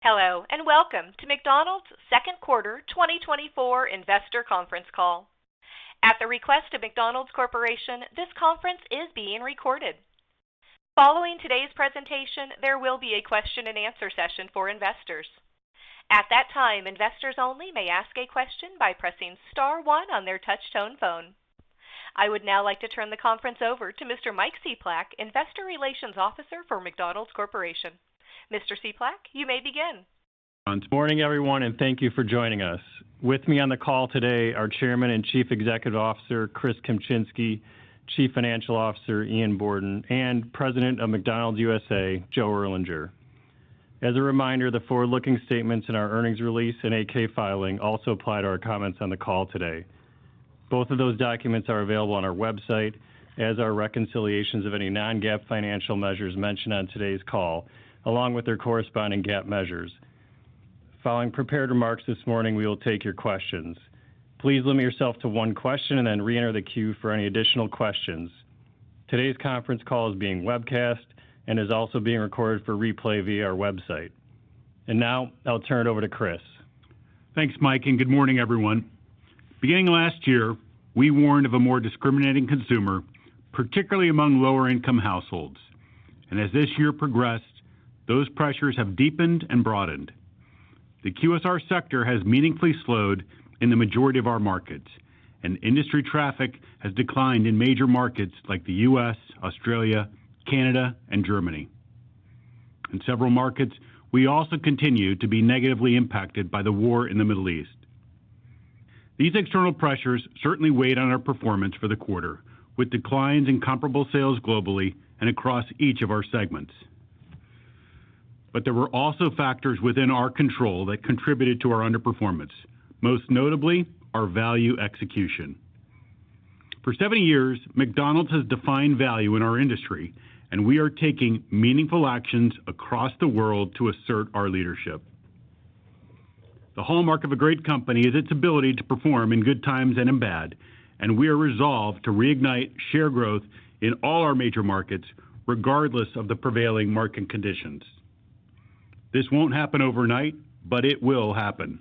Hello, and welcome to McDonald's second quarter 2024 investor conference call. At the request of McDonald's Corporation, this conference is being recorded. Following today's presentation, there will be a question and answer session for investors. At that time, investors only may ask a question by pressing star one on their touch-tone phone. I would now like to turn the conference over to Mr. Mike Cieplak, Investor Relations Officer for McDonald's Corporation. Mr. Cieplak, you may begin. Good morning, everyone, and thank you for joining us. With me on the call today are Chairman and Chief Executive Officer Chris Kempczinski, Chief Financial Officer Ian Borden, and President of McDonald's USA, Joe Erlinger. As a reminder, the forward-looking statements in our earnings release and 8-K filing also apply to our comments on the call today. Both of those documents are available on our website, as are reconciliations of any non-GAAP financial measures mentioned on today's call, along with their corresponding GAAP measures. Following prepared remarks this morning, we will take your questions. Please limit yourself to one question and then re-enter the queue for any additional questions. Today's conference call is being webcast and is also being recorded for replay via our website. And now, I'll turn it over to Chris. Thanks, Mike, and good morning, everyone. Beginning last year, we warned of a more discriminating consumer, particularly among lower-income households. And as this year progressed, those pressures have deepened and broadened. The QSR sector has meaningfully slowed in the majority of our markets, and industry traffic has declined in major markets like the U.S., Australia, Canada, and Germany. In several markets, we also continue to be negatively impacted by the war in the Middle East. These external pressures certainly weighed on our performance for the quarter, with declines in comparable sales globally and across each of our segments. But there were also factors within our control that contributed to our underperformance, most notably our value execution. For 70 years, McDonald's has defined value in our industry, and we are taking meaningful actions across the world to assert our leadership. The hallmark of a great company is its ability to perform in good times and in bad, and we are resolved to reignite share growth in all our major markets, regardless of the prevailing market conditions. This won't happen overnight, but it will happen.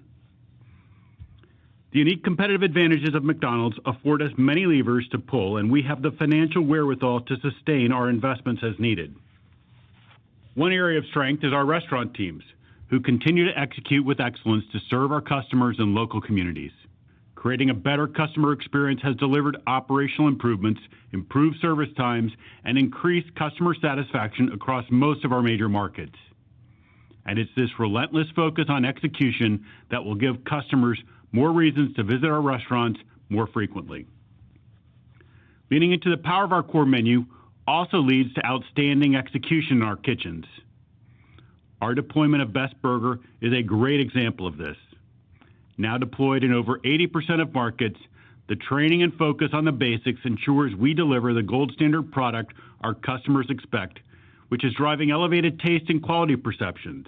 The unique competitive advantages of McDonald's afford us many levers to pull, and we have the financial wherewithal to sustain our investments as needed. One area of strength is our restaurant teams, who continue to execute with excellence to serve our customers and local communities. Creating a better customer experience has delivered operational improvements, improved service times, and increased customer satisfaction across most of our major markets. And it's this relentless focus on execution that will give customers more reasons to visit our restaurants more frequently. Leaning into the power of our core menu also leads to outstanding execution in our kitchens. Our deployment of Best Burger is a great example of this. Now deployed in over 80% of markets, the training and focus on the basics ensures we deliver the gold standard product our customers expect, which is driving elevated taste and quality perceptions.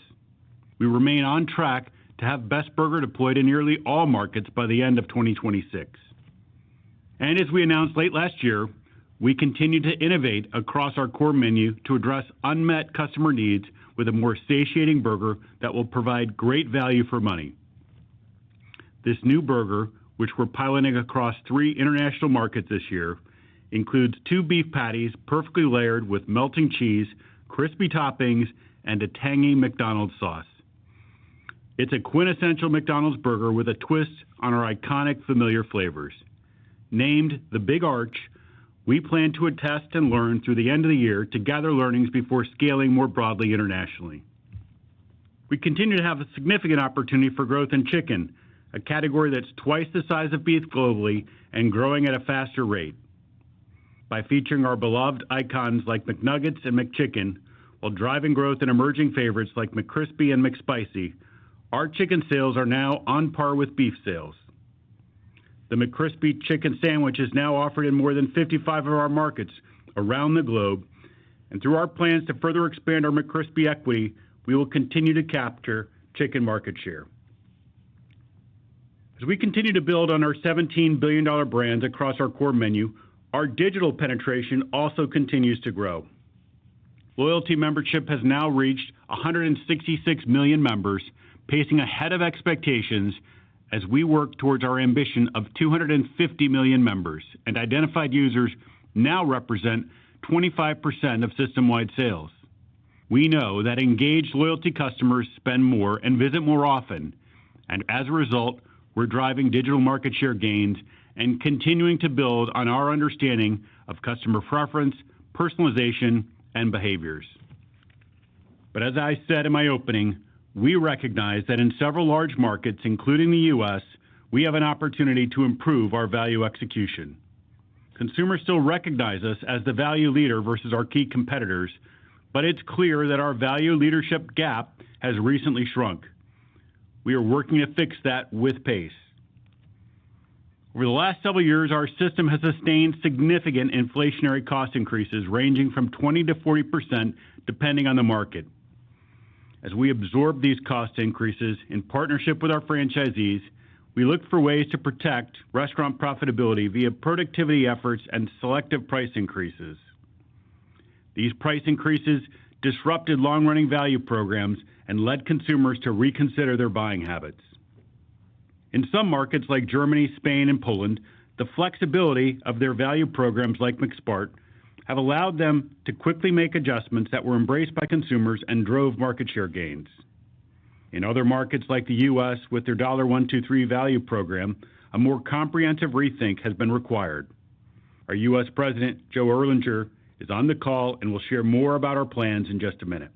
We remain on track to have Best Burger deployed in nearly all markets by the end of 2026. And as we announced late last year, we continue to innovate across our core menu to address unmet customer needs with a more satiating burger that will provide great value for money. This new burger, which we're piloting across 3 international markets this year, includes 2 beef patties perfectly layered with melting cheese, crispy toppings, and a tangy McDonald's sauce. It's a quintessential McDonald's burger with a twist on our iconic familiar flavors. Named the Big Arch, we plan to test and learn through the end of the year to gather learnings before scaling more broadly internationally. We continue to have a significant opportunity for growth in chicken, a category that's twice the size of beef globally and growing at a faster rate. By featuring our beloved icons like McNuggets and McChicken, while driving growth in emerging favorites like McCrispy and McSpicy, our chicken sales are now on par with beef sales. The McCrispy chicken sandwich is now offered in more than 55 of our markets around the globe, and through our plans to further expand our McCrispy equity, we will continue to capture chicken market share. As we continue to build on our $17 billion brands across our core menu, our digital penetration also continues to grow. Loyalty membership has now reached 166 million members, pacing ahead of expectations as we work towards our ambition of 250 million members, and identified users now represent 25% of system-wide sales. We know that engaged loyalty customers spend more and visit more often, and as a result, we're driving digital market share gains and continuing to build on our understanding of customer preference, personalization, and behaviors. But as I said in my opening, we recognize that in several large markets, including the U.S., we have an opportunity to improve our value execution. Consumers still recognize us as the value leader versus our key competitors, but it's clear that our value leadership gap has recently shrunk. We are working to fix that with pace. Over the last several years, our system has sustained significant inflationary cost increases ranging from 20 to 40% depending on the market. As we absorb these cost increases in partnership with our franchisees, we look for ways to protect restaurant profitability via productivity efforts and selective price increases. These price increases disrupted long-running value programs and led consumers to reconsider their buying habits. In some markets like Germany, Spain, and Poland, the flexibility of their value programs like McSmart have allowed them to quickly make adjustments that were embraced by consumers and drove market share gains. In other markets like the U.S. with their $1 $2 $3 value program, a more comprehensive rethink has been required. Our U.S. President, Joe Erlinger, is on the call and will share more about our plans in just a minute.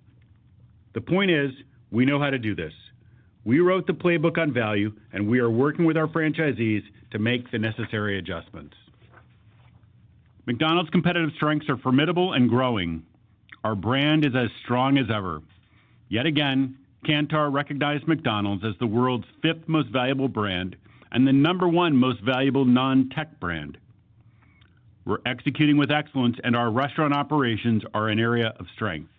The point is, we know how to do this. We wrote the playbook on value, and we are working with our franchisees to make the necessary adjustments. McDonald's competitive strengths are formidable and growing. Our brand is as strong as ever. Yet again, Kantar recognized McDonald's as the world's 5th most valuable brand and the #1 most valuable non-tech brand. We're executing with excellence, and our restaurant operations are an area of strength.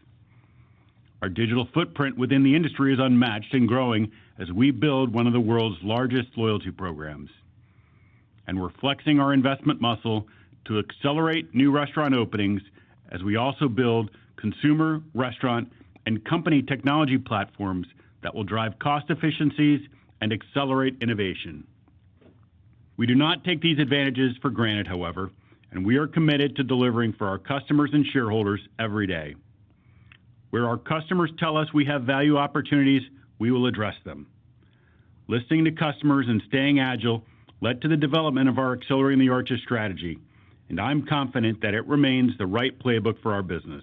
Our digital footprint within the industry is unmatched and growing as we build one of the world's largest loyalty programs. And we're flexing our investment muscle to accelerate new restaurant openings as we also build consumer, restaurant, and company technology platforms that will drive cost efficiencies and accelerate innovation. We do not take these advantages for granted, however, and we are committed to delivering for our customers and shareholders every day. Where our customers tell us we have value opportunities, we will address them. Listening to customers and staying agile led to the development of our Accelerating the Arches strategy, and I'm confident that it remains the right playbook for our business.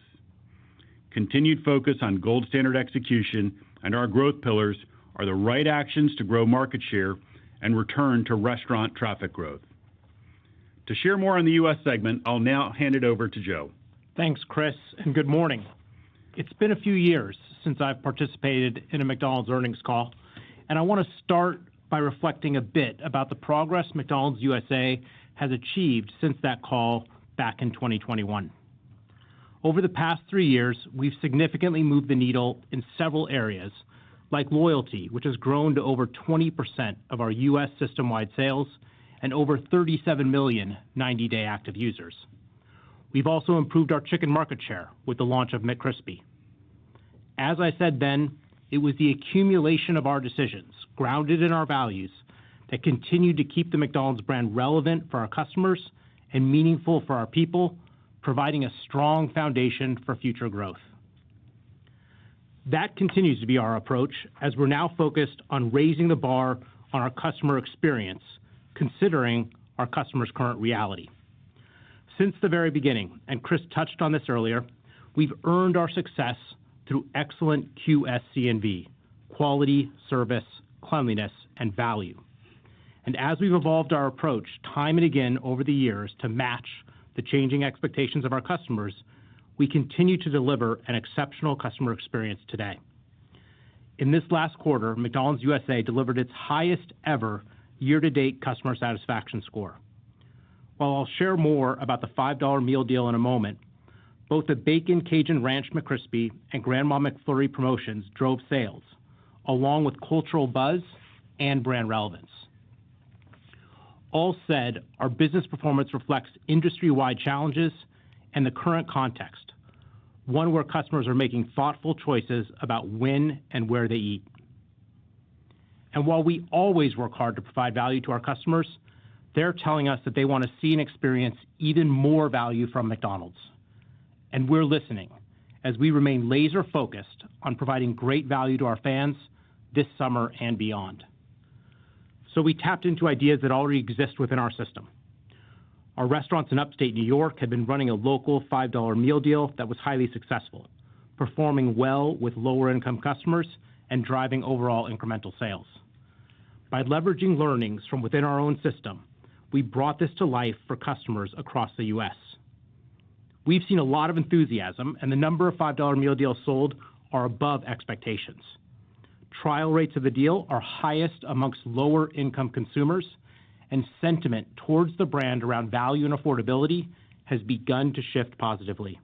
Continued focus on gold standard execution and our growth pillars are the right actions to grow market share and return to restaurant traffic growth. To share more on the U.S. segment, I'll now hand it over to Joe. Thanks, Chris, and good morning. It's been a few years since I've participated in a McDonald's earnings call, and I want to start by reflecting a bit about the progress McDonald's USA has achieved since that call back in 2021. Over the past 3 years, we've significantly moved the needle in several areas, like loyalty, which has grown to over 20% of our U.S. system-wide sales and over 37 million 90-day active users. We've also improved our chicken market share with the launch of McCrispy. As I said then, it was the accumulation of our decisions, grounded in our values, that continued to keep the McDonald's brand relevant for our customers and meaningful for our people, providing a strong foundation for future growth. That continues to be our approach as we're now focused on raising the bar on our customer experience, considering our customers' current reality. Since the very beginning, and Chris touched on this earlier, we've earned our success through excellent QSC&V, quality, service, cleanliness, and value. And as we've evolved our approach time and again over the years to match the changing expectations of our customers, we continue to deliver an exceptional customer experience today. In this last quarter, McDonald's USA delivered its highest ever year-to-date customer satisfaction score. While I'll share more about the $5 meal deal in a moment, both the Bacon Cajun Ranch McCrispy and Grandma McFlurry promotions drove sales, along with cultural buzz and brand relevance. All said, our business performance reflects industry-wide challenges and the current context. one where customers are making thoughtful choices about when and where they eat. And while we always work hard to provide value to our customers, they're telling us that they want to see and experience even more value from McDonald's. And we're listening as we remain laser focused on providing great value to our fans this summer and beyond. So we tapped into ideas that already exist within our system. Our restaurants in upstate New York had been running a local $5 meal deal that was highly successful, performing well with lower income customers and driving overall incremental sales. By leveraging learnings from within our own system, we brought this to life for customers across the U.S. We've seen a lot of enthusiasm, and the number of $5 meal deals sold are above expectations. Trial rates of the deal are highest amongst lower income consumers, and sentiment towards the brand around value and affordability has begun to shift positively.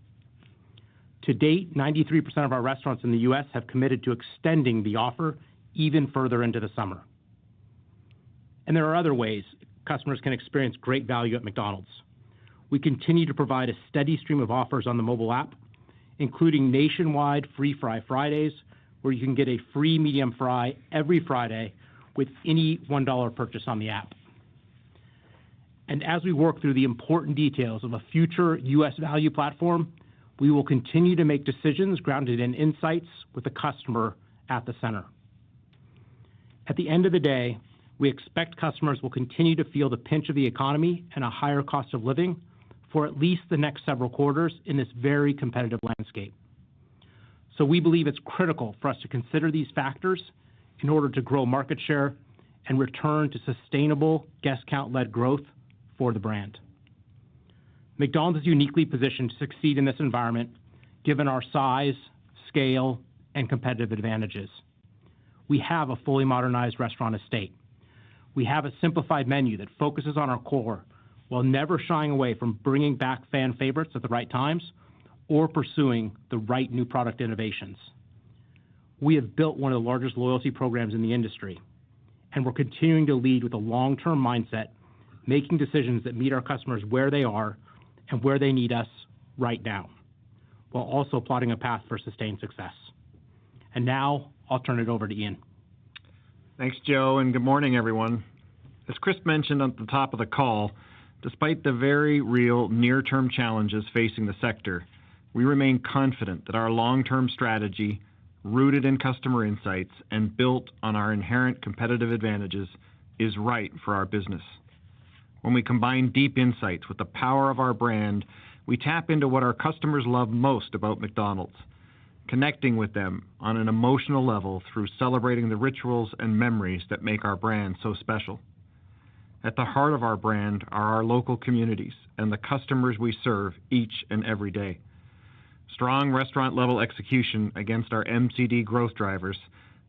To date, 93% of our restaurants in the U.S. have committed to extending the offer even further into the summer. And there are other ways customers can experience great value at McDonald's. We continue to provide a steady stream of offers on the mobile app, including nationwide Free Fry Fridays, where you can get a free medium fry every Friday with any $1 purchase on the app. And as we work through the important details of a future U.S. value platform, we will continue to make decisions grounded in insights with the customer at the center. At the end of the day, we expect customers will continue to feel the pinch of the economy and a higher cost of living for at least the next several quarters in this very competitive landscape. So we believe it's critical for us to consider these factors in order to grow market share and return to sustainable guest count-led growth for the brand. McDonald's is uniquely positioned to succeed in this environment given our size, scale, and competitive advantages. We have a fully modernized restaurant estate. We have a simplified menu that focuses on our core while never shying away from bringing back fan favorites at the right times or pursuing the right new product innovations. We have built one of the largest loyalty programs in the industry, and we're continuing to lead with a long-term mindset, making decisions that meet our customers where they are and where they need us right now, while also plotting a path for sustained success. And now I'll turn it over to Ian. Thanks, Joe, and good morning, everyone. As Chris mentioned at the top of the call, despite the very real near-term challenges facing the sector, we remain confident that our long-term strategy, rooted in customer insights and built on our inherent competitive advantages, is right for our business. When we combine deep insights with the power of our brand, we tap into what our customers love most about McDonald's, connecting with them on an emotional level through celebrating the rituals and memories that make our brand so special. At the heart of our brand are our local communities and the customers we serve each and every day. Strong restaurant-level execution against our MCD growth drivers,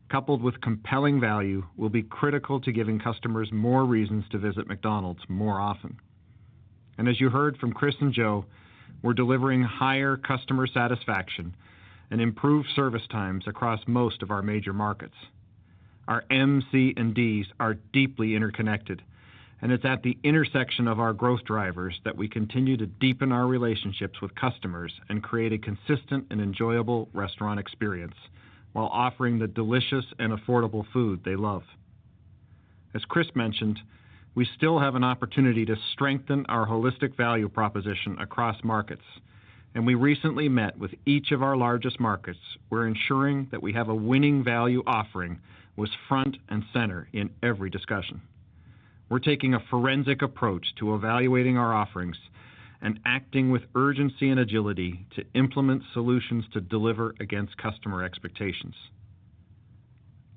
coupled with compelling value, will be critical to giving customers more reasons to visit McDonald's more often. And as you heard from Chris and Joe, we're delivering higher customer satisfaction and improved service times across most of our major markets. Our M, C, and Ds are deeply interconnected, and it's at the intersection of our growth drivers that we continue to deepen our relationships with customers and create a consistent and enjoyable restaurant experience while offering the delicious and affordable food they love. As Chris mentioned, we still have an opportunity to strengthen our holistic value proposition across markets, and we recently met with each of our largest markets where ensuring that we have a winning value offering was front and center in every discussion. We're taking a forensic approach to evaluating our offerings and acting with urgency and agility to implement solutions to deliver against customer expectations.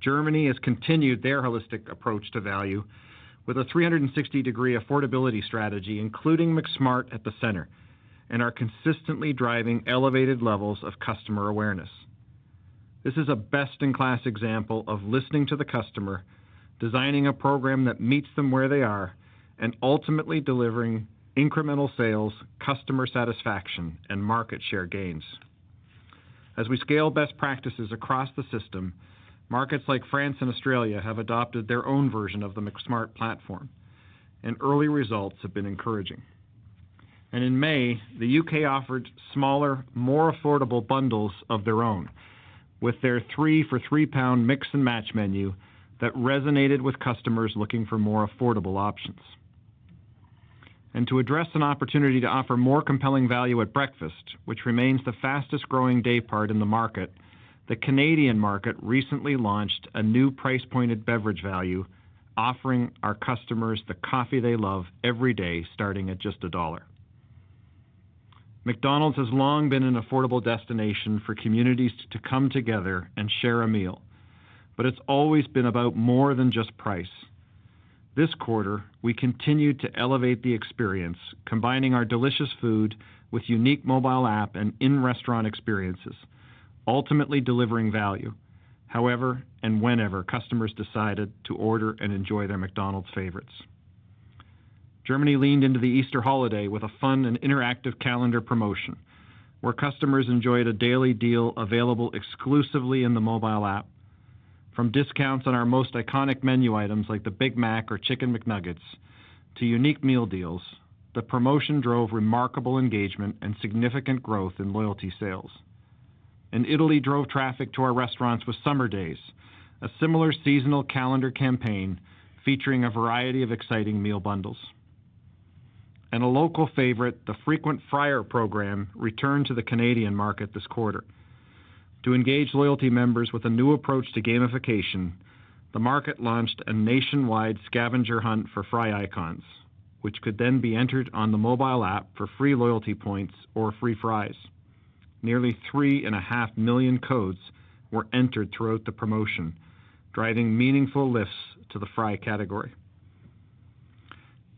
Germany has continued their holistic approach to value with a 360-degree affordability strategy, including McSmart at the center, and are consistently driving elevated levels of customer awareness. This is a best-in-class example of listening to the customer, designing a program that meets them where they are, and ultimately delivering incremental sales, customer satisfaction, and market share gains. As we scale best practices across the system, markets like France and Australia have adopted their own version of the McSmart platform, and early results have been encouraging. And in May, the UK offered smaller, more affordable bundles of their own, with their 3 for £3 mix and match menu that resonated with customers looking for more affordable options. And to address an opportunity to offer more compelling value at breakfast, which remains the fastest growing day part in the market, the Canadian market recently launched a new price-pointed beverage value, offering our customers the coffee they love every day, starting at just $1. McDonald's has long been an affordable destination for communities to come together and share a meal, but it's always been about more than just price. This quarter, we continued to elevate the experience, combining our delicious food with unique mobile app and in-restaurant experiences, ultimately delivering value, however and whenever customers decided to order and enjoy their McDonald's favorites. Germany leaned into the Easter holiday with a fun and interactive calendar promotion, where customers enjoyed a daily deal available exclusively in the mobile app. From discounts on our most iconic menu items like the Big Mac or Chicken McNuggets to unique meal deals, the promotion drove remarkable engagement and significant growth in loyalty sales. And Italy drove traffic to our restaurants with Summer Days, a similar seasonal calendar campaign featuring a variety of exciting meal bundles. And a local favorite, the Frequent Fryer program, returned to the Canadian market this quarter. To engage loyalty members with a new approach to gamification, the market launched a nationwide scavenger hunt for fry icons, which could then be entered on the mobile app for free loyalty points or free fries. Nearly 3.5 million codes were entered throughout the promotion, driving meaningful lifts to the fry category.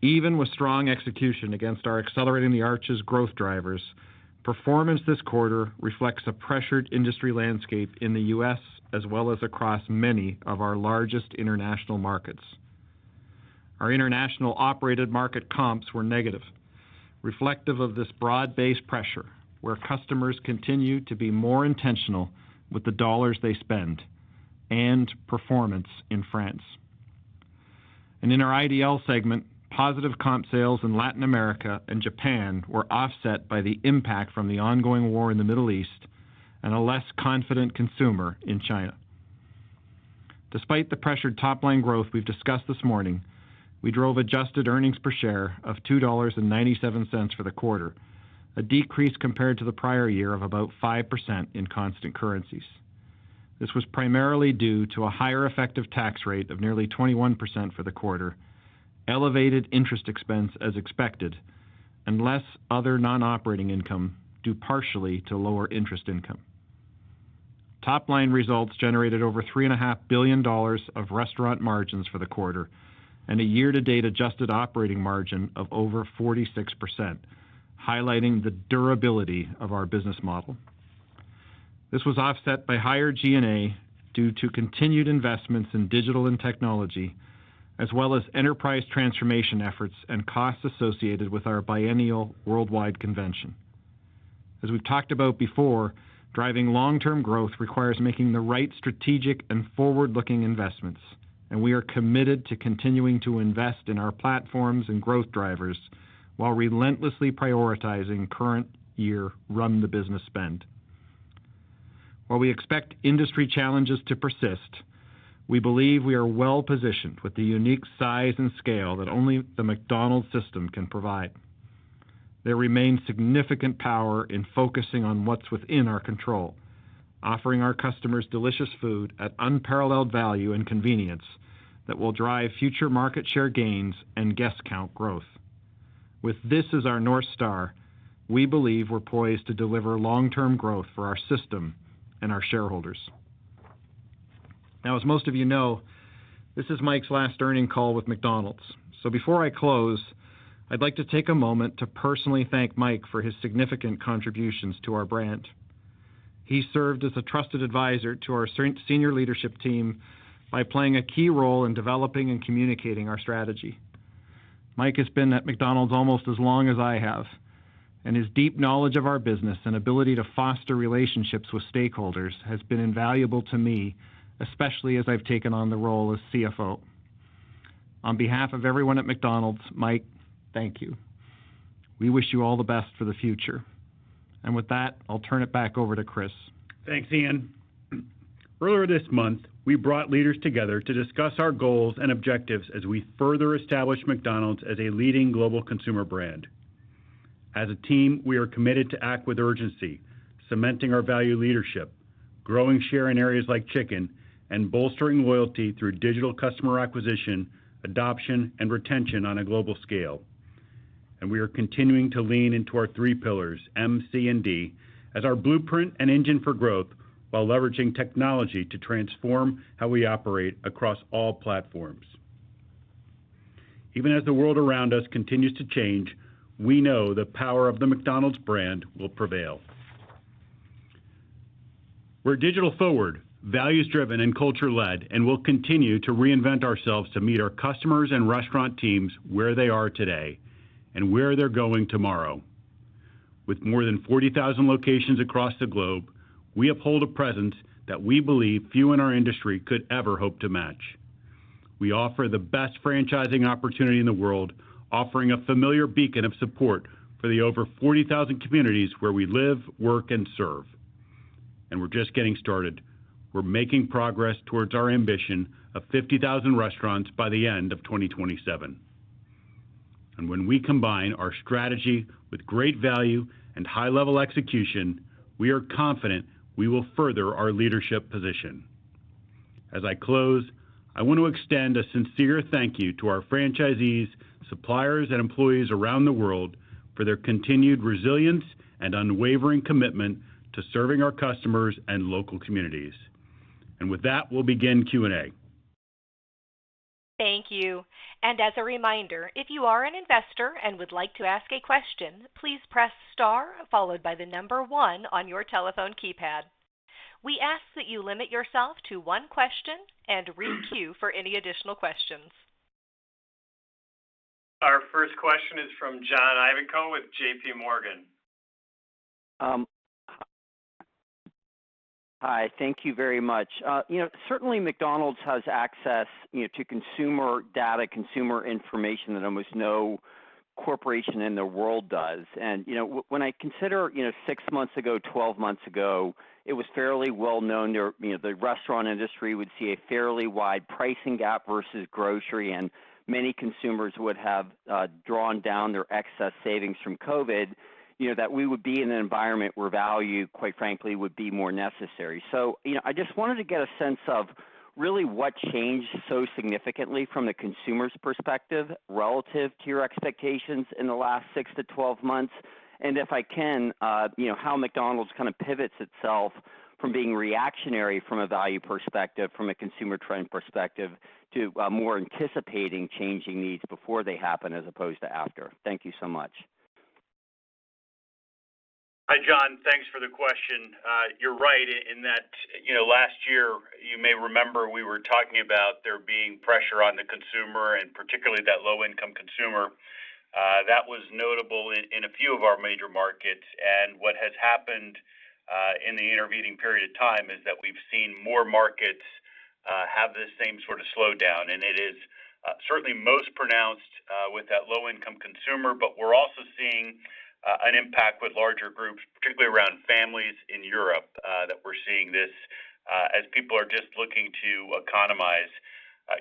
Even with strong execution against our Accelerating the Arches growth drivers, performance this quarter reflects a pressured industry landscape in the U.S. as well as across many of our largest international markets. Our international operated market comps were negative, reflective of this broad-based pressure, where customers continue to be more intentional with the dollars they spend, and performance in France. And in our IDL segment, positive comp sales in Latin America and Japan were offset by the impact from the ongoing war in the Middle East and a less confident consumer in China. Despite the pressured top-line growth we've discussed this morning, we drove adjusted earnings per share of $2.97 for the quarter, a decrease compared to the prior year of about 5% in constant currencies. This was primarily due to a higher effective tax rate of nearly 21% for the quarter, elevated interest expense as expected, and less other non-operating income due partially to lower interest income. Top-line results generated over $3.5 billion of restaurant margins for the quarter and a year-to-date adjusted operating margin of over 46%, highlighting the durability of our business model. This was offset by higher G&A due to continued investments in digital and technology, as well as enterprise transformation efforts and costs associated with our biennial worldwide convention. As we've talked about before, driving long-term growth requires making the right strategic and forward-looking investments, and we are committed to continuing to invest in our platforms and growth drivers while relentlessly prioritizing current year run-the-business spend. While we expect industry challenges to persist, we believe we are well positioned with the unique size and scale that only the McDonald's system can provide. There remains significant power in focusing on what's within our control, offering our customers delicious food at unparalleled value and convenience that will drive future market share gains and guest count growth. With this as our North Star, we believe we're poised to deliver long-term growth for our system and our shareholders. Now, as most of you know, this is Mike's last earnings call with McDonald's. So before I close, I'd like to take a moment to personally thank Mike for his significant contributions to our brand. He served as a trusted advisor to our senior leadership team by playing a key role in developing and communicating our strategy. Mike has been at McDonald's almost as long as I have, and his deep knowledge of our business and ability to foster relationships with stakeholders has been invaluable to me, especially as I've taken on the role as CFO. On behalf of everyone at McDonald's, Mike, thank you. We wish you all the best for the future. And with that, I'll turn it back over to Chris. Thanks, Ian. Earlier this month, we brought leaders together to discuss our goals and objectives as we further establish McDonald's as a leading global consumer brand. As a team, we are committed to act with urgency, cementing our value leadership, growing share in areas like chicken, and bolstering loyalty through digital customer acquisition, adoption, and retention on a global scale. And we are continuing to lean into our three pillars, M, C, and D, as our blueprint and engine for growth, while leveraging technology to transform how we operate across all platforms. Even as the world around us continues to change, we know the power of the McDonald's brand will prevail. We're digital forward, values driven, and culture led, and will continue to reinvent ourselves to meet our customers and restaurant teams where they are today and where they're going tomorrow. With more than 40,000 locations across the globe, we uphold a presence that we believe few in our industry could ever hope to match. We offer the best franchising opportunity in the world, offering a familiar beacon of support for the over 40,000 communities where we live, work, and serve. And we're just getting started. We're making progress towards our ambition of 50,000 restaurants by the end of 2027. And when we combine our strategy with great value and high-level execution, we are confident we will further our leadership position. As I close, I want to extend a sincere thank you to our franchisees, suppliers, and employees around the world for their continued resilience and unwavering commitment to serving our customers and local communities. And with that, we'll begin Q&A. Thank you. And as a reminder, if you are an investor and would like to ask a question, please press star followed by the number 1 on your telephone keypad. We ask that you limit yourself to one question and re-queue for any additional questions. Our first question is from John Ivankoe with JP Morgan. Hi, thank you very much. Certainly McDonald's has access, to consumer data, consumer information that almost no corporation in the world does. And, when I consider, 6 months ago, 12 months ago, it was fairly well known there, the restaurant industry would see a fairly wide pricing gap versus grocery, and many consumers would have drawn down their excess savings from COVID, that we would be in an environment where value, quite frankly, would be more necessary. So, I just wanted to get a sense of really what changed so significantly from the consumer's perspective relative to your expectations in the last 6 to 12 months. And if I can, how McDonald's kind of pivots itself from being reactionary from a value perspective, from a consumer trend perspective, to more anticipating changing needs before they happen as opposed to after. Thank you so much. Hi, John. Thanks for the question. You're right in that, last year, you may remember we were talking about there being pressure on the consumer and particularly that low-income consumer. That was notable in a few of our major markets. And what has happened in the intervening period of time is that we've seen more markets have this same sort of slowdown. And it is certainly most pronounced with that low-income consumer, but we're also seeing an impact with larger groups, particularly around families in Europe, that we're seeing this as people are just looking to economize.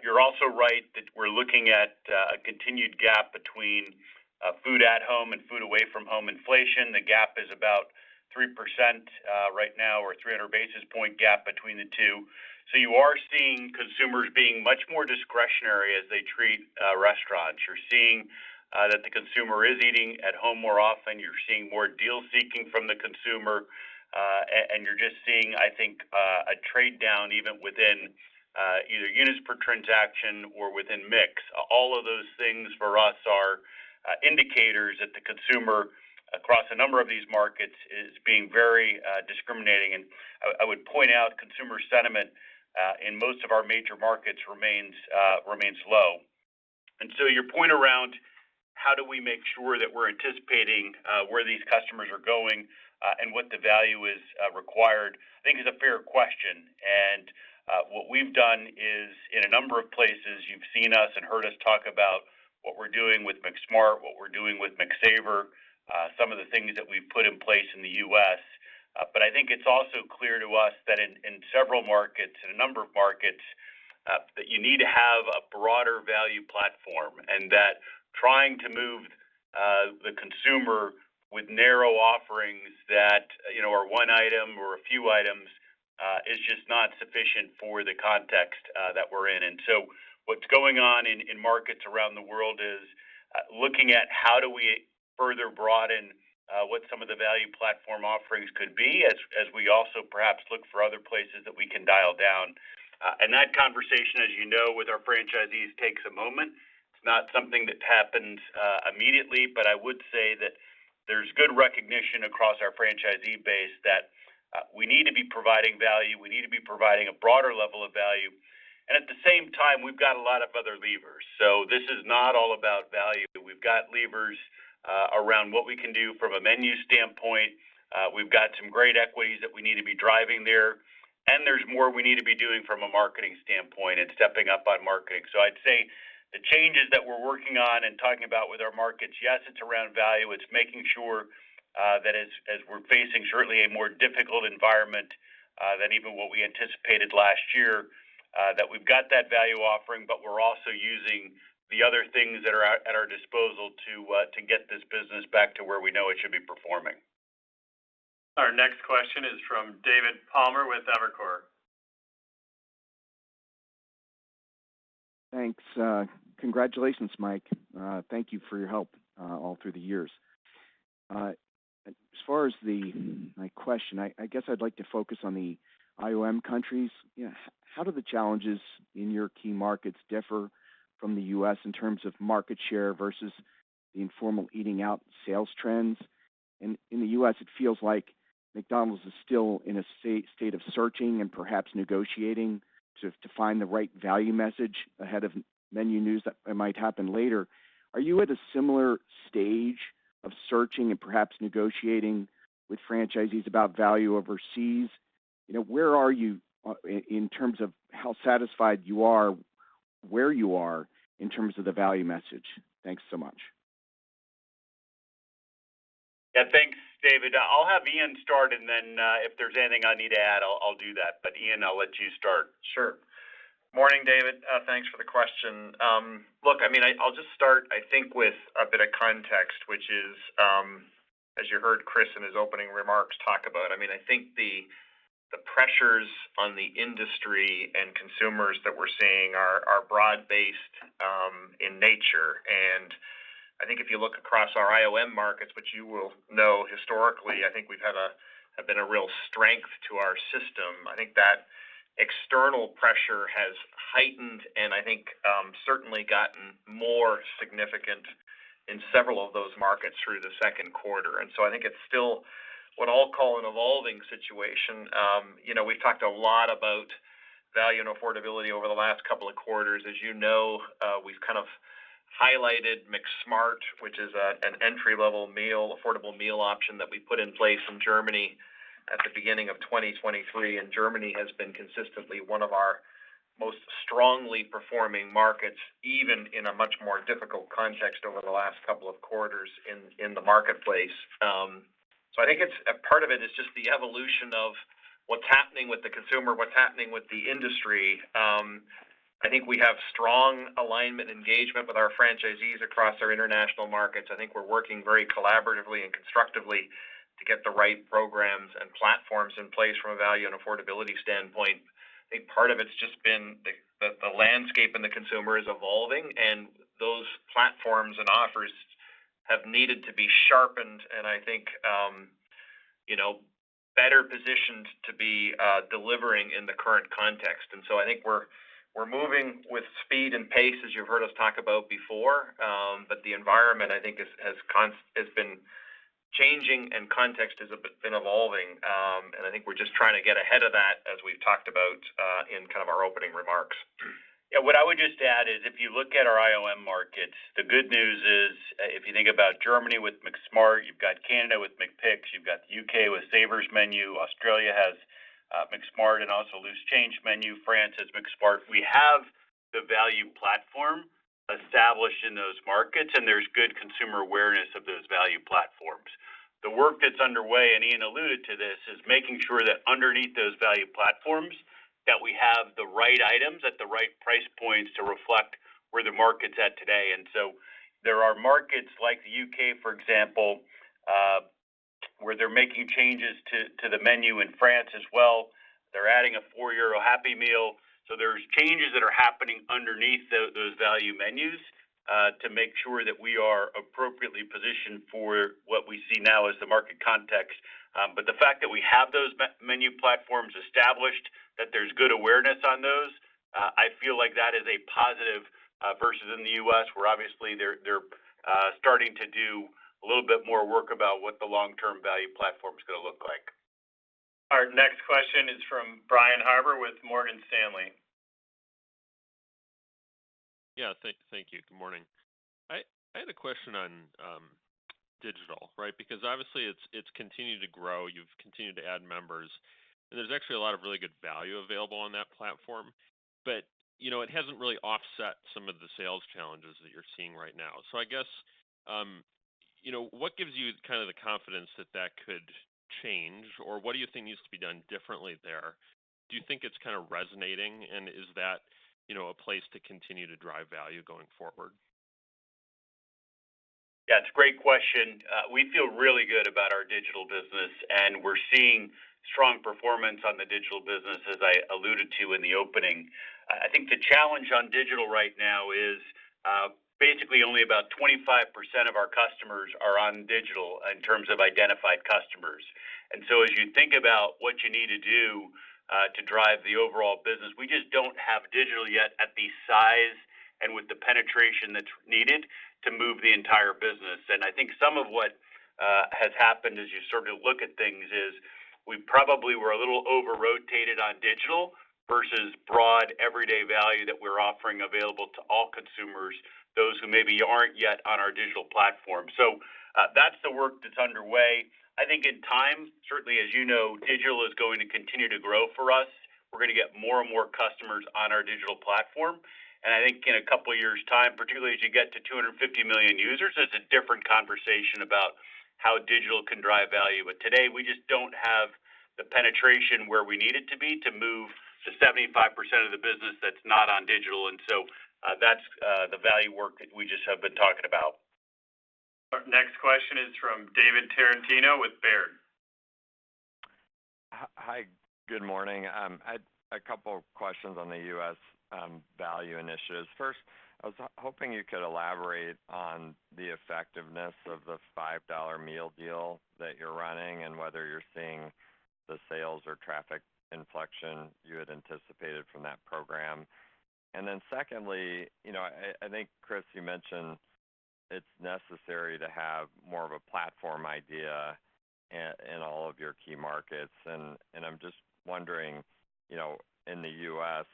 You're also right that we're looking at a continued gap between food at home and food away from home inflation. The gap is about 3% right now, or 300 basis point gap between the two. So you are seeing consumers being much more discretionary as they treat restaurants. You're seeing that the consumer is eating at home more often. You're seeing more deal seeking from the consumer, and you're just seeing, I think, a trade down even within either units per transaction or within mix. All of those things for us are indicators that the consumer across a number of these markets is being very discriminating. And I would point out consumer sentiment in most of our major markets remains low. And so your point around how do we make sure that we're anticipating where these customers are going and what the value is required, I think is a fair question. And what we've done is in a number of places, you've seen us and heard us talk about what we're doing with McSmart, what we're doing with McSavor, some of the things that we've put in place in the U.S. But I think it's also clear to us that in several markets, in a number of markets, that you need to have a broader value platform, and that trying to move the consumer with narrow offerings that are one item or a few items is just not sufficient for the context that we're in. And so what's going on in markets around the world is looking at how do we further broaden what some of the value platform offerings could be, as we also perhaps look for other places that we can dial down. And that conversation, as you know, with our franchisees takes a moment. It's not something that happens immediately, but I would say that there's good recognition across our franchisee base that we need to be providing value. We need to be providing a broader level of value. And at the same time, we've got a lot of other levers. So this is not all about value. We've got levers around what we can do from a menu standpoint. We've got some great equities that we need to be driving there. And there's more we need to be doing from a marketing standpoint and stepping up on marketing. So I'd say the changes that we're working on and talking about with our markets, yes, it's around value. It's making sure that as we're facing certainly a more difficult environment than even what we anticipated last year, that we've got that value offering, but we're also using the other things that are at our disposal to get this business back to where we know it should be performing. Our next question is from David Palmer with Evercore. Thanks. Congratulations, Mike. Thank you for your help all through the years. As far as my question, I guess I'd like to focus on the IOM countries. How do the challenges in your key markets differ from the U.S. in terms of market share versus the informal eating out sales trends? And in the U.S., it feels like McDonald's is still in a state of searching and perhaps negotiating to find the right value message ahead of menu news that might happen later. Are you at a similar stage of searching and perhaps negotiating with franchisees about value overseas? Where are you in terms of how satisfied you are, where you are in terms of the value message? Thanks so much. Yeah, thanks, David. I'll have Ian start, and then if there's anything I need to add, I'll do that. But Ian, I'll let you start. Sure. Morning, David. Thanks for the question. Look, I'll just start, I think, with a bit of context, which is, as you heard Chris in his opening remarks talk about, I think the pressures on the industry and consumers that we're seeing are broad-based in nature. And I think if you look across our IOM markets, which you will know historically, I think we've have been a real strength to our system. I think that external pressure has heightened and I think certainly gotten more significant in several of those markets through the second quarter. And so I think it's still what I'll call an evolving situation. We've talked a lot about value and affordability over the last couple of quarters. As you know, we've kind of highlighted McSmart, which is an entry-level affordable meal option that we put in place in Germany at the beginning of 2023. And Germany has been consistently one of our most strongly performing markets, even in a much more difficult context over the last couple of quarters in the marketplace. So I think it's a part of it is just the evolution of what's happening with the consumer, what's happening with the industry. I think we have strong alignment and engagement with our franchisees across our international markets. I think we're working very collaboratively and constructively to get the right programs and platforms in place from a value and affordability standpoint. I think part of it's just been the landscape and the consumer is evolving, and those platforms and offers have needed to be sharpened and I think better positioned to be delivering in the current context. And so I think we're moving with speed and pace, as you've heard us talk about before, but the environment, I think, has been changing and context has been evolving, and I think we're just trying to get ahead of that, as we've talked about in kind of our opening remarks. Yeah, what I would just add is if you look at our IOM markets, the good news is if you think about Germany with McSmart, you've got Canada with McPicks, you've got the UK with Savers Menu, Australia has McSmart and also Loose Change Menu, France has McSmart. We have the value platform. established in those markets, and there's good consumer awareness of those value platforms. The work that's underway, and Ian alluded to this, is making sure that underneath those value platforms that we have the right items at the right price points to reflect where the market's at today. And so there are markets like the UK, for example, where they're making changes to the menu. In France as well. They're adding a €4 Happy Meal. So there's changes that are happening underneath those value menus to make sure that we are appropriately positioned for what we see now as the market context. But the fact that we have those menu platforms established, that there's good awareness on those, I feel like that is a positive versus in the U.S., where obviously they're starting to do a little bit more work about what the long-term value platform is going to look like. Our next question is from Brian Harbour with Morgan Stanley. Yeah, thank you. Good morning. I had a question on digital, right? Because obviously it's continued to grow. You've continued to add members, and there's actually a lot of really good value available on that platform. But it hasn't really offset some of the sales challenges that you're seeing right now. So I guess, what gives you kind of the confidence that could change, or what do you think needs to be done differently there? Do you think it's kind of resonating, and is that a place to continue to drive value going forward? Yeah, it's a great question. We feel really good about our digital business, and we're seeing strong performance on the digital business, as I alluded to in the opening. I think the challenge on digital right now is basically only about 25% of our customers are on digital in terms of identified customers. And so as you think about what you need to do to drive the overall business, we just don't have digital yet at the size and with the penetration that's needed to move the entire business. And I think some of what has happened as you sort of look at things is we probably were a little over-rotated on digital versus broad everyday value that we're offering available to all consumers, those who maybe aren't yet on our digital platform. So that's the work that's underway. I think in time, certainly as you know, digital is going to continue to grow for us. We're going to get more and more customers on our digital platform. And I think in a couple of years' time, particularly as you get to 250 million users, it's a different conversation about how digital can drive value. But today, we just don't have the penetration where we need it to be to move to 75% of the business that's not on digital. And so that's the value work that we just have been talking about. Our next question is from David Tarantino with Baird. Hi, good morning. I had a couple of questions on the U.S. Value initiatives. First, I was hoping you could elaborate on the effectiveness of the $5 meal deal that you're running and whether you're seeing the sales or traffic inflection you had anticipated from that program. And then secondly, I think, Chris, you mentioned it's necessary to have more of a platform idea in all of your key markets. And I'm just wondering, in the U.S.,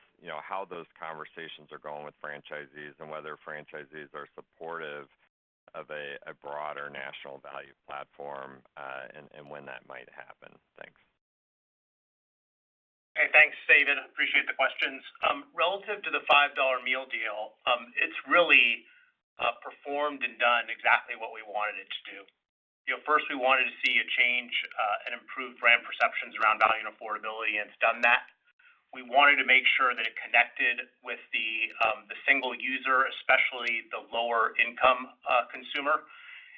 how those conversations are going with franchisees and whether franchisees are supportive of a broader national value platform and when that might happen. Thanks. Hey, thanks, David. Appreciate the questions. Relative to the $5 meal deal, it's really performed and done exactly what we wanted it to do. First we wanted to see a change and improved brand perceptions around value and affordability, and it's done that. We wanted to make sure that it connected with the single user, especially the lower income consumer,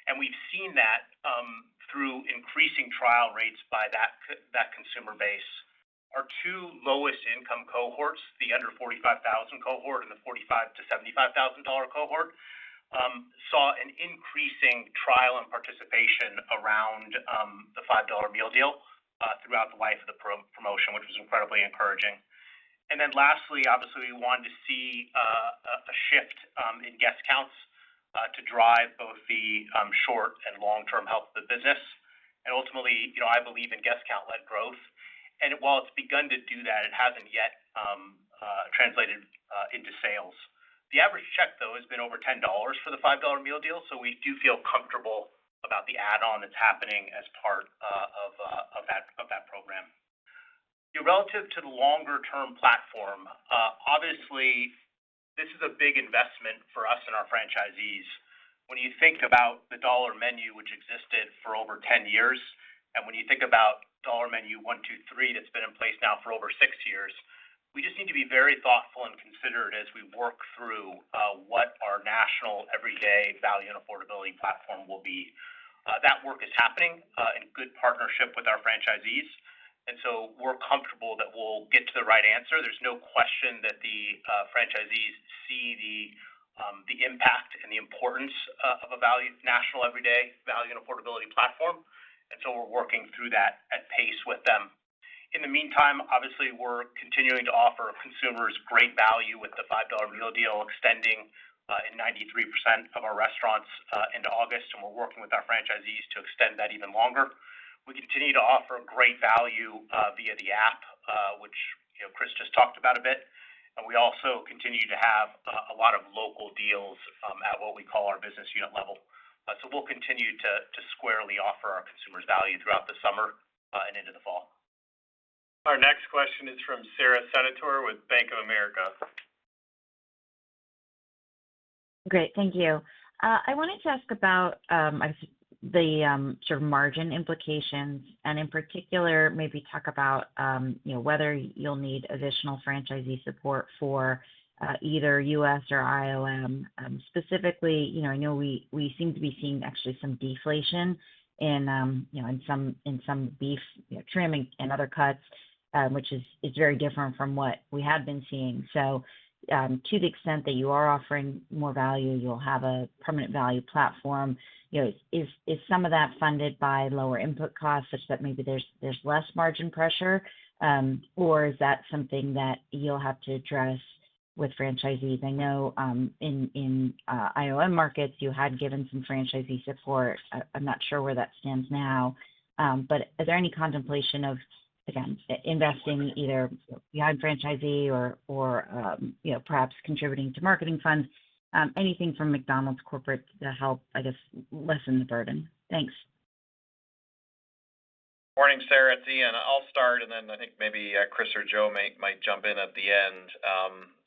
and we've seen that through increasing trial rates by that consumer base. Our two lowest income cohorts, the under $45,000 cohort and the $45,000 to $75,000 cohort, saw an increasing trial and participation around the $5 meal deal throughout the life of the promotion, which was incredibly encouraging. And then lastly, obviously, we wanted to see a shift in guest counts to drive both the short and long-term health of the business. And ultimately, I believe in guest count-led growth. And while it's begun to do that, it hasn't yet translated into sales. The average check, though, has been over $10 for the $5 meal deal, so we do feel comfortable about the add-on that's happening as part of that program. Relative to the longer-term platform, obviously, this is a big investment for us and our franchisees. When you think about the dollar menu, which existed for over 10 years, and when you think about dollar menu 1, 2, 3 that's been in place now for over 6 years, we just need to be very thoughtful and considerate as we work through what our national everyday value and affordability platform will be. That work is happening in good partnership with our franchisees, and so we're comfortable that we'll get to the right answer. There's no question that the franchisees see the impact and the importance of a national everyday value and affordability platform, and so we're working through that at pace with them. In the meantime, obviously, we're continuing to offer consumers great value with the $5 meal deal extending in 93% of our restaurants into August, and we're working with our franchisees to extend that even longer. We continue to offer great value via the app, which Chris just talked about a bit. And we also continue to have a lot of local deals at what we call our business unit level. So we'll continue to squarely offer our consumers value throughout the summer and into the fall. Our next question is from Sara Senatore with Bank of America. Great, thank you. I wanted to ask about the sort of margin implications, and in particular, maybe talk about whether you'll need additional franchisee support for either U.S. or IOM. Specifically, I know we seem to be seeing actually some deflation in some beef trim and other cuts, which is very different from what we had been seeing. So, to the extent that you are offering more value, you'll have a permanent value platform. Is some of that funded by lower input costs, such that maybe there's less margin pressure, or is that something that you'll have to address with franchisees? I know in IOM markets you had given some franchisee support. I'm not sure where that stands now, but is there any contemplation of, again, investing either behind franchisee or perhaps contributing to marketing funds? Anything from McDonald's corporate to help, I guess, lessen the burden? Thanks. Morning, Sarah. It's Ian. I'll start, and then I think maybe Chris or Joe might jump in at the end.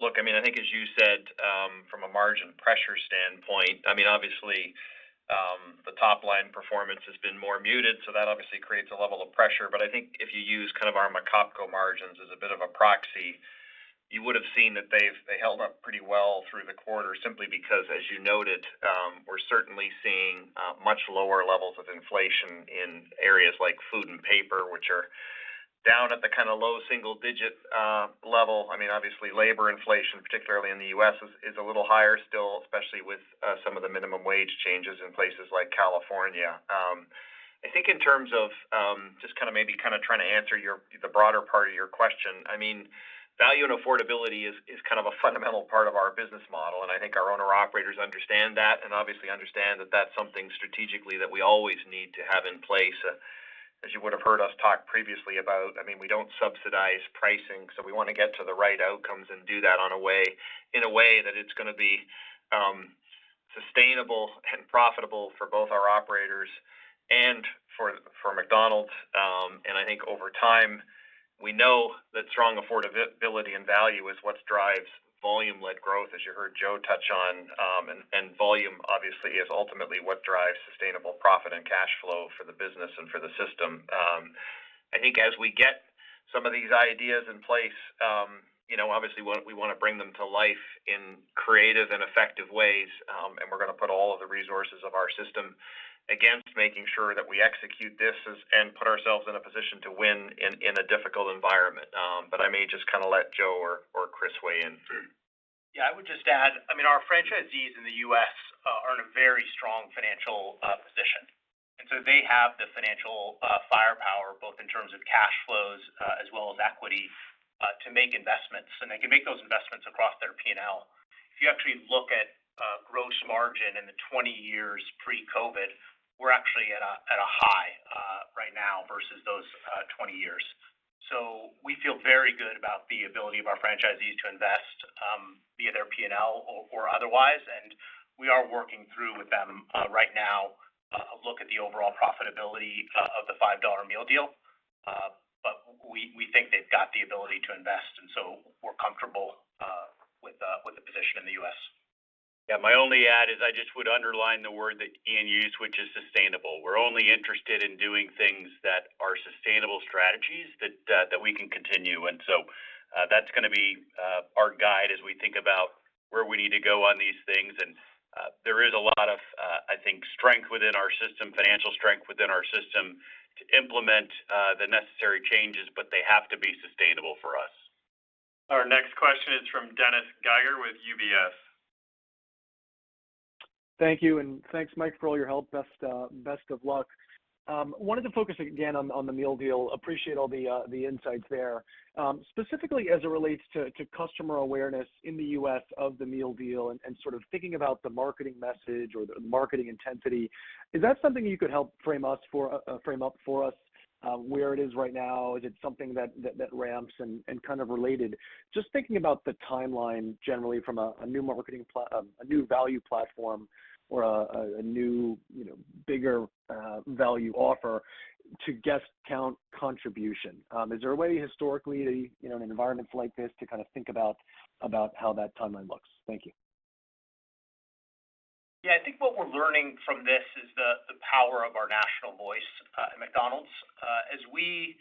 Look, I think as you said, from a margin pressure standpoint, obviously the top line performance has been more muted, so that obviously creates a level of pressure. But I think if you use kind of our McOpCo margins as a bit of a proxy, you would have seen that they held up pretty well through the quarter, simply because, as you noted, we're certainly seeing much lower levels of inflation in areas like food and paper, which are down at the kind of low single-digit level. Obviously, labor inflation, particularly in the U.S., is a little higher still, especially with some of the minimum wage changes in places like California. I think in terms of just kind of trying to answer the broader part of your question, value and affordability is kind of a fundamental part of our business model, and I think our owner-operators understand that, and obviously understand that that's something strategically that we always need to have in place. As you would have heard us talk previously about, we don't subsidize pricing, so we want to get to the right outcomes and do that in a way that it's going to be sustainable and profitable for both our operators and for McDonald's. And I think over time, we know that strong affordability and value is what drives volume-led growth, as you heard Joe touch on, and volume obviously is ultimately what drives sustainable profit and cash flow for the business and for the system. I think as we get some of these ideas in place, obviously we want to bring them to life in creative and effective ways, and we're going to put all of the resources of our system against making sure that we execute this and put ourselves in a position to win in a difficult environment. But I may just kind of let Joe or Chris weigh in. Yeah, I would just add, our franchisees in the U.S. are in a very strong financial position. And so they have the financial firepower, both in terms of cash flows as well as equity, to make investments. And they can make those investments across their P&L. If you actually look at gross margin in the 20 years pre-COVID, we're actually at a high right now versus those 20 years. So we feel very good about the ability of our franchisees to invest via their P&L or otherwise, and we are working through with them right now a look at the overall profitability of the $5 meal deal. But we think they've got the ability to invest, and so we're comfortable with the position. position in the U.S. Yeah, my only add is I just would underline the word that Ian used, which is sustainable. We're only interested in doing things that are sustainable strategies that we can continue, and so that's going to be our guide as we think about where we need to go on these things. And there is a lot of, I think, strength within our system, financial strength within our system to implement the necessary changes, but they have to be sustainable for us. Our next question is from Dennis Geiger with UBS. Thank you, and thanks, Mike, for all your help. Best of luck. Wanted to focus again on the meal deal. Appreciate all the insights there. Specifically as it relates to customer awareness in the U.S. of the meal deal and sort of thinking about the marketing message or the marketing intensity. Is that something you could help frame up for us? Where it is right now? Is it something that ramps and kind of related? Just thinking about the timeline generally from a new marketing a new value platform or a new bigger value offer to guest count contribution. Is there a way historically to, in environments like this to kind of think about how that timeline looks? Thank you. Yeah, I think what we're learning from this is the power of our national voice at McDonald's. As we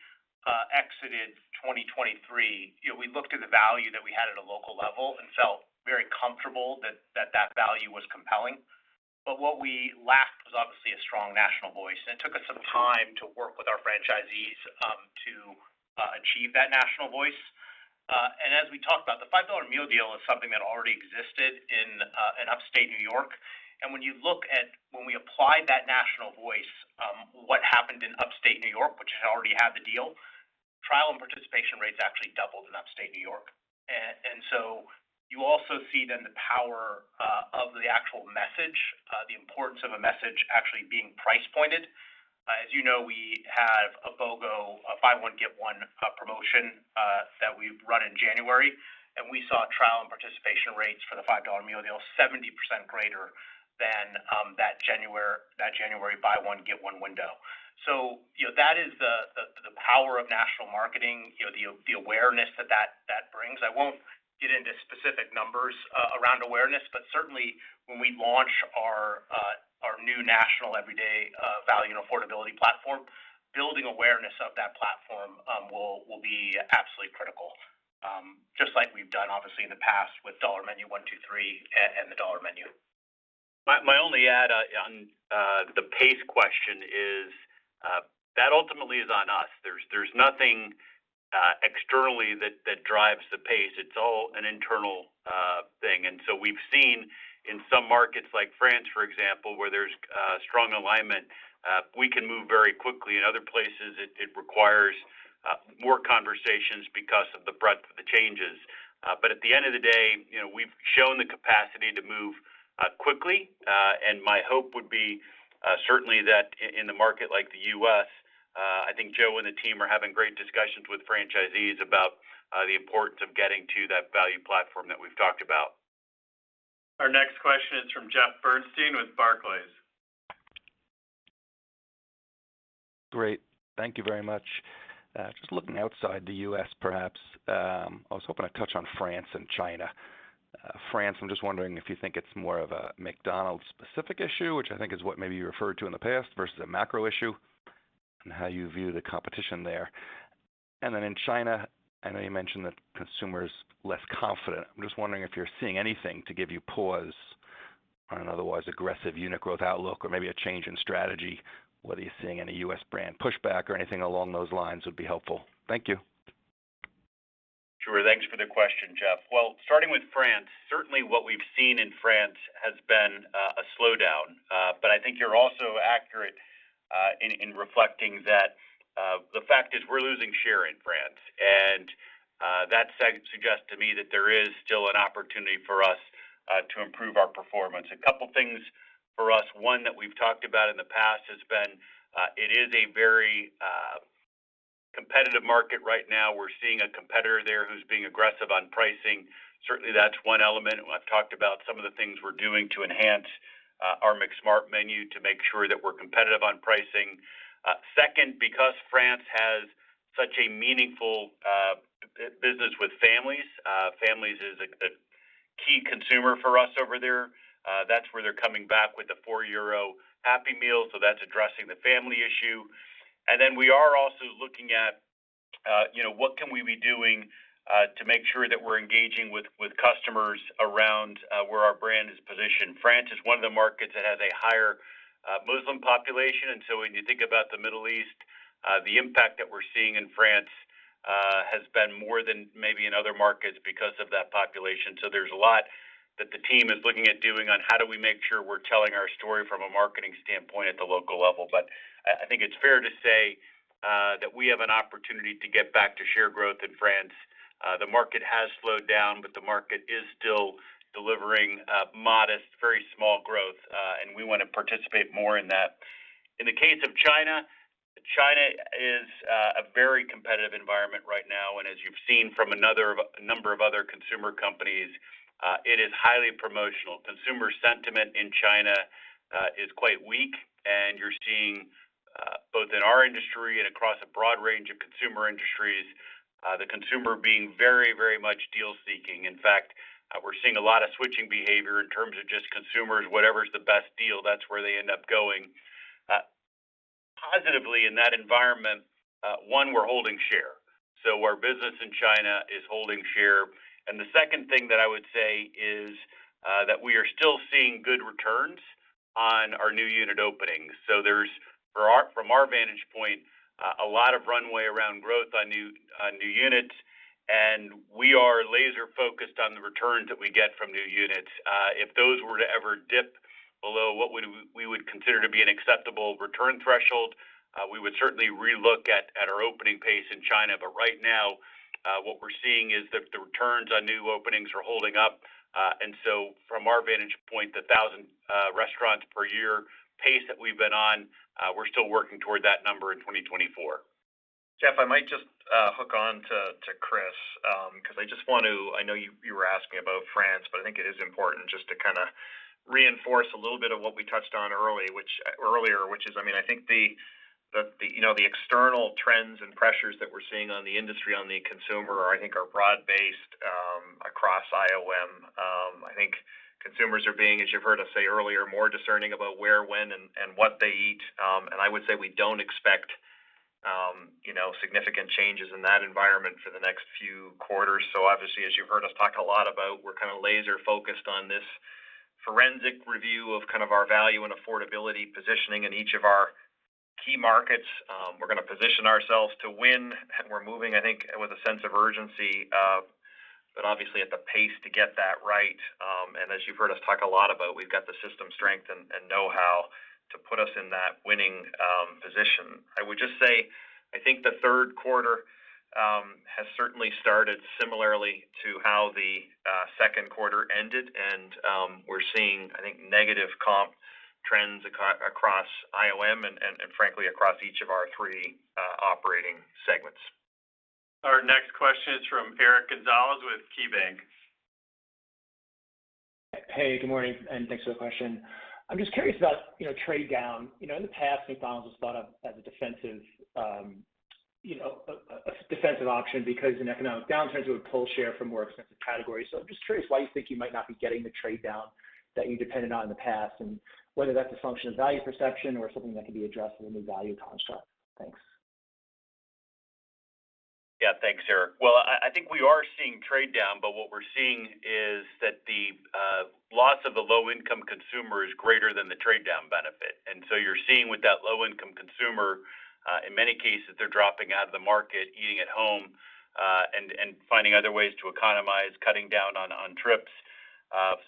exited 2023, we looked at the value that we had at a local level and felt very comfortable that value was compelling. But what we lacked was obviously a strong national voice, and it took us some time to work with our franchisees to achieve that national voice. And as we talked about, the $5 meal deal is something that already existed in upstate New York. And when you look at when we applied that national voice, what happened in upstate New York, which had already had the deal, trial and participation rates actually doubled in upstate New York. And so you also see then the power of the actual message, the importance of a message actually being price pointed. As you know, we have a BOGO, a buy one, get one promotion that we've run in January, and we saw trial and participation rates for the $5 meal deal 70% greater than that January buy one, get one window. So, that is the power of national marketing, the awareness that brings. I won't get into specific numbers around awareness, but certainly when we launch our new national everyday value and affordability platform, building awareness of that platform will be absolutely critical. Just like we've done obviously in the past with Dollar Menu 1, 2, 3 and the Dollar Menu. My only add on the pace question is that ultimately is on us. There's nothing externally that drives the pace. It's all an internal thing. And so we've seen in some markets like France, for example, where there's strong alignment, we can move very quickly. In other places, it requires more conversations because of the breadth of the changes. But at the end of the day, we've shown the capacity to move quickly, and my hope would be certainly that in the market like the U.S., I think Joe and the team are having great discussions with franchisees about the importance of getting to that value platform that we've talked about. Our next question is from Jeff Bernstein with Barclays. Great. Thank you very much. Just looking outside the U.S., perhaps, I was hoping to touch on France and China. France, I'm just wondering if you think it's more of a McDonald's specific issue, which I think is what maybe you referred to in the past, versus a macro issue, and how you view the competition there. And then in China, I know you mentioned that consumers less confident. I'm just wondering if you're seeing anything to give you pause on an otherwise aggressive unit growth outlook, or maybe a change in strategy, whether you're seeing any U.S. brand pushback or anything along those lines would be helpful. Thank you. Sure. Thanks for the question, Jeff. Well, starting with France, certainly what we've seen in France has been a slowdown, but I think you're also accurate in reflecting that the fact is we're losing share in France, and that suggests to me that there is still an opportunity for us to improve our performance. A couple things for us. One that we've talked about in the past has been it is a very competitive market right now. We're seeing a competitor there who's being aggressive on pricing. Certainly that's one element. I've talked about some of the things we're doing to enhance our McSmart menu to make sure that we're competitive on pricing. Second, because France has such a meaningful business with families, families is a key consumer for us over there. That's where they're coming back with the €4 Happy Meal, so that's addressing the family issue. And then we are also looking at, what can we be doing to make sure that we're engaging with customers around where our brand is positioned. France is one of the markets that has a higher Muslim population, and so when you think about the Middle East, the impact that we're seeing in France has been more than maybe in other markets because of that population. So there's a lot that the team is looking at doing on how do we make sure we're telling our story from a marketing standpoint at the local level. But I think it's fair to say that we have an opportunity to get back to share growth in France. The market has slowed down, but the market is still delivering modest, very small growth, and we want to participate more in that. In the case of China, China is a very competitive environment right now, and as you've seen from a number of other consumer companies, it is highly promotional. Consumer sentiment in China is quite weak, and you're seeing both in our industry and across a broad range of consumer industries, the consumer being very, very much deal-seeking. In fact, we're seeing a lot of switching behavior in terms of just consumers, whatever's the best deal, that's where they end up going. Positively in that environment, one, we're holding share. So our business in China is holding share. And the second thing that I would say is that we are still seeing good returns on our new unit openings. So there's, from our vantage point, a lot of runway around growth on new units, and we are laser focused on the returns that we get from new units. If those were to ever dip below what we would consider to be an acceptable return threshold, we would certainly relook at our opening pace in China. But right now, what we're seeing is that the returns on new openings are holding up. And so from our vantage point, the 1,000 restaurants per year pace that we've been on, we're still working toward that number in 2024. Jeff, I might just hook on to Chris, because I just want to, I know you were asking about France, but I think it is important just to kind of reinforce a little bit of what we touched on earlier, which is, I mean, I think the external trends and pressures that we're seeing on the industry, on the consumer, I think are broad-based across IOM. I think consumers are being, as you've heard us say earlier, more discerning about where, when, and what they eat. And I would say we don't expect, significant changes in that environment for the next few quarters. So obviously, as you've heard us talk a lot about, we're kind of laser focused on this forensic review of kind of our value and affordability positioning in each of our key markets. We're going to position ourselves to win, and we're moving, I think, with a sense of urgency, but obviously at the pace to get that right. And as you've heard us talk a lot about, we've got the system strength and know-how to put us in that winning position. I would just say, I think the third quarter has certainly started similarly to how the second quarter ended, and we're seeing, I think, negative comp trends across IOM and frankly across each of our three operating segments. Our next question is from Eric Gonzalez with KeyBank. Hey, good morning, and thanks for the question. I'm just curious about, trade down. In the past, McDonald's was thought of as a defensive, a defensive option because in economic downturns it would pull share from more expensive categories. So I'm just curious why you think you might not be getting the trade down that you depended on in the past, and whether that's a function of value perception or something that can be addressed with a new value construct. Thanks. Yeah, thanks, Eric. Well, I think we are seeing trade down, but what we're seeing is that the loss of the low-income consumer is greater than the trade down benefit. And so you're seeing with that low-income consumer, in many cases, they're dropping out of the market, eating at home, and finding other ways to economize, cutting down on trips.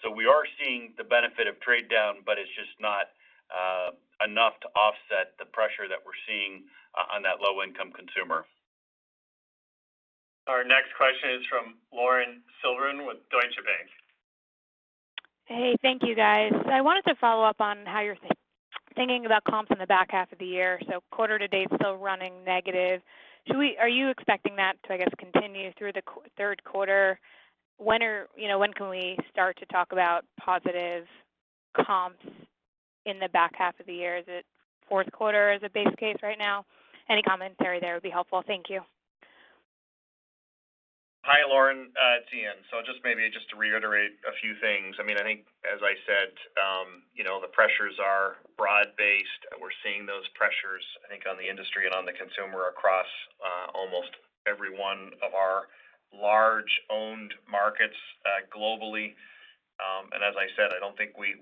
So we are seeing the benefit of trade down, but it's just not enough to offset the pressure that we're seeing on that low-income consumer. Our next question is from Lauren Silverin with Deutsche Bank. Hey, thank you, guys. I wanted to follow up on how you're thinking about comps in the back half of the year. So quarter to date still running negative. Are you expecting that to, continue through the third quarter? When can we start to talk about positive comps in the back half of the year? Is it fourth quarter as a base case right now? Any commentary there would be helpful. Thank you. Hi, Lauren. It's Ian. So just to reiterate a few things. I mean, I think, as I said, the pressures are broad-based. We're seeing those pressures, I think, on the industry and on the consumer across almost every one of our large owned markets globally. And as I said, I don't think we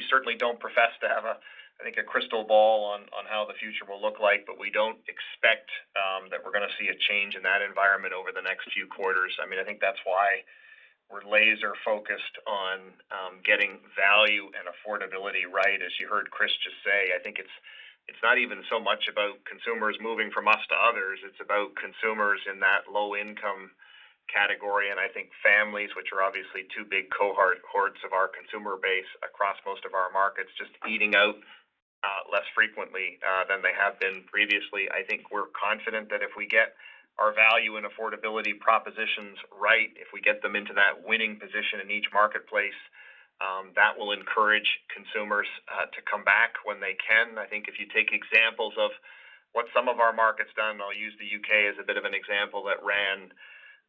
certainly don't profess to have a crystal ball on how the future will look like, but we don't expect that we're going to see a change in that environment over the next few quarters. I mean, I think that's why we're laser focused on getting value and affordability right. As you heard Chris just say, I think it's not even so much about consumers moving from us to others. It's about consumers in that low income category, and I think families, which are obviously two big cohorts of our consumer base across most of our markets, just eating out less frequently than they have been previously. I think we're confident that if we get our value and affordability propositions right, if we get them into that winning position in each marketplace, that will encourage consumers to come back when they can. I think if you take examples of what some of our markets done, I'll use the UK as a bit of an example, that ran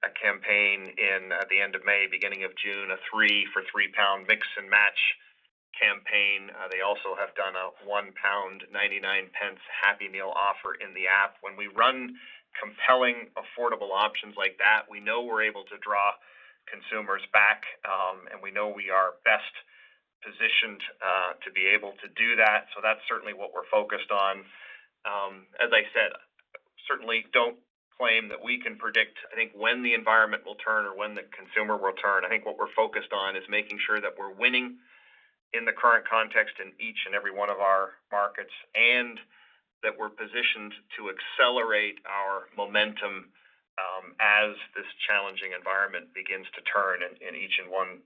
a campaign at the end of May, beginning of June, a 3 for £3 mix and match campaign. They also have done a £1.99 Happy Meal offer in the app. When we run compelling, affordable options like that, we know we're able to draw consumers back, and we know we are best positioned to be able to do that. So that's certainly what we're focused on. As I said, certainly don't claim that we can predict, I think, when the environment will turn or when the consumer will turn. I think what we're focused on is making sure that we're winning in the current context in each and every one of our markets, and that we're positioned to accelerate our momentum as this challenging environment begins to turn in each and one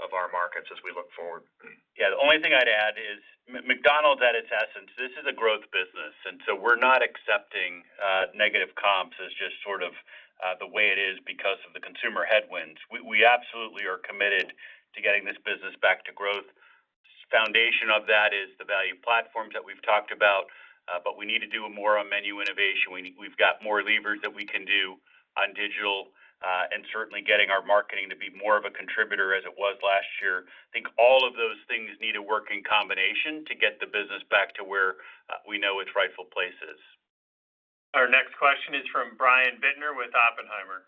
of our markets as we look forward. Yeah, the only thing I'd add is McDonald's at its essence, this is a growth business, and so we're not accepting negative comps as just sort of the way it is because of the consumer headwinds. We absolutely are committed to getting this business back to growth. Foundation of that is the value platforms that we've talked about, but we need to do more on menu innovation. We've got more levers that we can do on digital, and certainly getting our marketing to be more of a contributor as it was last year. I think all of those things need to work in combination to get the business back to where we know its rightful place is. Our next question is from Brian Bittner with Oppenheimer.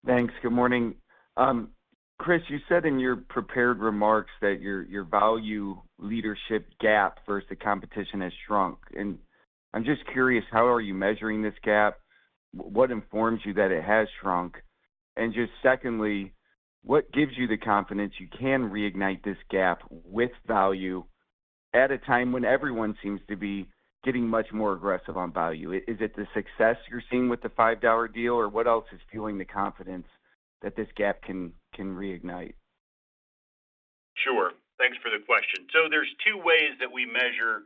Thanks. Good morning. Chris, you said in your prepared remarks that your value leadership gap versus the competition has shrunk. And I'm just curious, how are you measuring this gap? What informs you that it has shrunk? And just secondly, what gives you the confidence you can reignite this gap with value at a time when everyone seems to be getting much more aggressive on value? Is it the success you're seeing with the $5 deal, or what else is fueling the confidence that this gap can reignite? Sure. Thanks for the question. So there's two ways that we measure